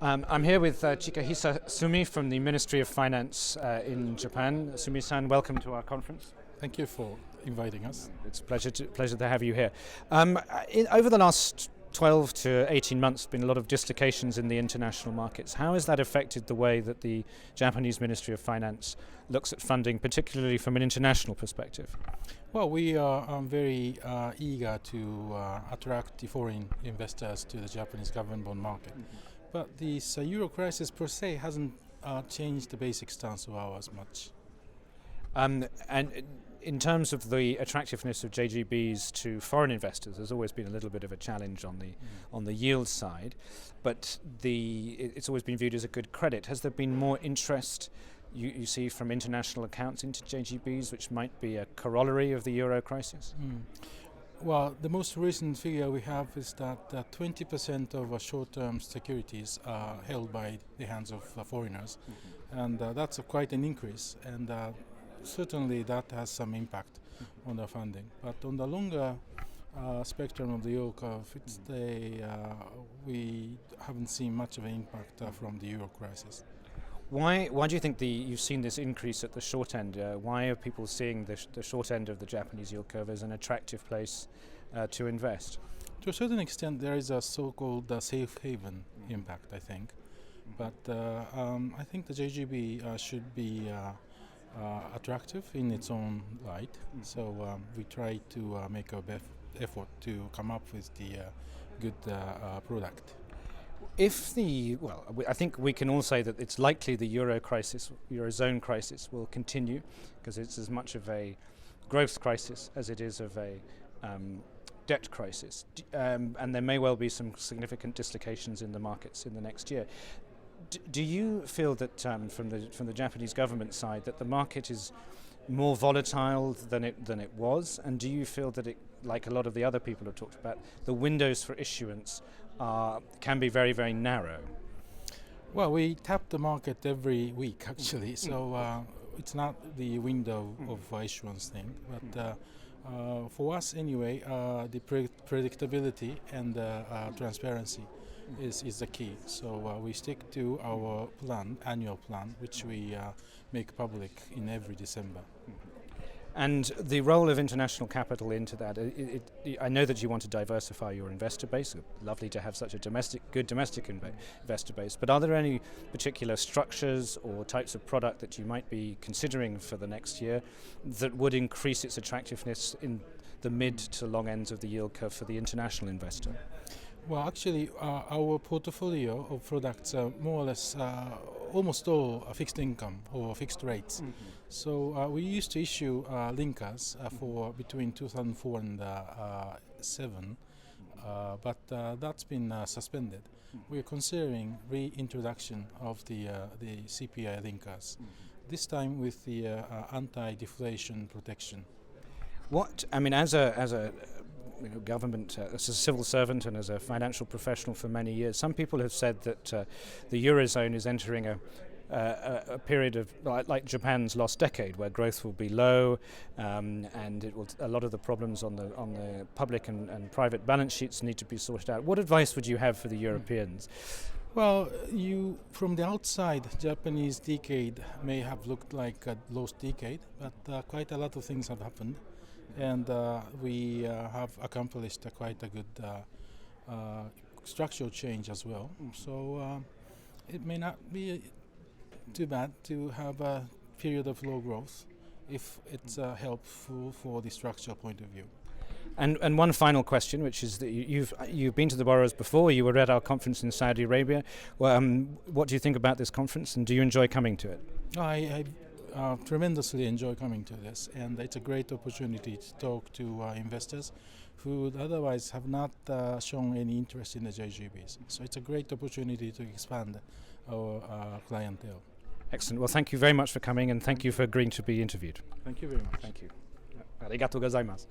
I'm here with Chikahisa Sumi from the Ministry of Finance in Japan. Sumi-san, welcome to our conference. Thank you for inviting us. It's a pleasure to have you here. Over the last 12 to 18 months, been a lot of dislocations in the international markets. How has that affected the way that the Japanese Ministry of Finance looks at funding, particularly from an international perspective? Well, we are very eager to attract the foreign investors to the Japanese government bond market. But this euro crisis per se hasn't changed the basic stance of ours much. And in terms of the attractiveness of JGBs to foreign investors, there's always been a little bit of a challenge on the yield side, but it's always been viewed as a good credit. Has there been more interest you see from international accounts into JGBs, which might be a corollary of the euro crisis? Well, the most recent figure we have is that 20% of short-term securities are held by the hands of foreigners, and that's quite an increase, and certainly that has some impact on the funding. But on the longer spectrum of the yield curve, we haven't seen much of an impact from the euro crisis. Why do you think you've seen this increase at the short end? Why are people seeing the short end of the Japanese yield curve as an attractive place to invest? To a certain extent, there is a so-called safe haven impact, I think. But I think the JGB should be attractive in its own light. So we try to make our best effort to come up with the good product. I think we can all say that it's likely the eurozone crisis will continue, because it's as much of a growth crisis as it is of a debt crisis, and there may well be some significant dislocations in the markets in the next year. Do you feel that from the Japanese government side that the market is more volatile than it was, and do you feel that it, like a lot of the other people have talked about, the windows for issuance can be very, very narrow? Well, we tap the market every week actually, so it's not the window of issuance thing, but for us anyway, the predictability and transparency is the key. So we stick to our annual plan, which we make public in every December. And the role of international capital into that, I know that you want to diversify your investor base. Lovely to have such a good domestic investor base, but are there any particular structures or types of product that you might be considering for the next year that would increase its attractiveness in the mid to long ends of the yield curve for the international investor? Well, actually, our portfolio of products are more or less almost all fixed income or fixed rates. So we used to issue linkers for between 2004 and 2007, but that's been suspended. We are considering reintroduction of the CPI linkers, this time with the anti-deflation protection. As a government, as a civil servant and as a financial professional for many years, some people have said that the Eurozone is entering a period of, like Japan's lost decade, where growth will be low, and a lot of the problems on the public and private balance sheets need to be sorted out. What advice would you have for the Europeans? Well, from the outside, Japanese decade may have looked like a lost decade, but quite a lot of things have happened. And we have accomplished quite a good structural change as well. So it may not be too bad to have a period of low growth if it's helpful for the structural point of view. And one final question, which is that you've been to the Boroughs before. You were at our conference in Saudi Arabia. What do you think about this conference, and do you enjoy coming to it? I tremendously enjoy coming to this, and it's a great opportunity to talk to investors who would otherwise have not shown any interest in the JGBs. So it's a great opportunity to expand our clientele. Excellent. Well, thank you very much for coming, and thank you for agreeing to be interviewed. Thank you very much. Thank you. ありがとうございます。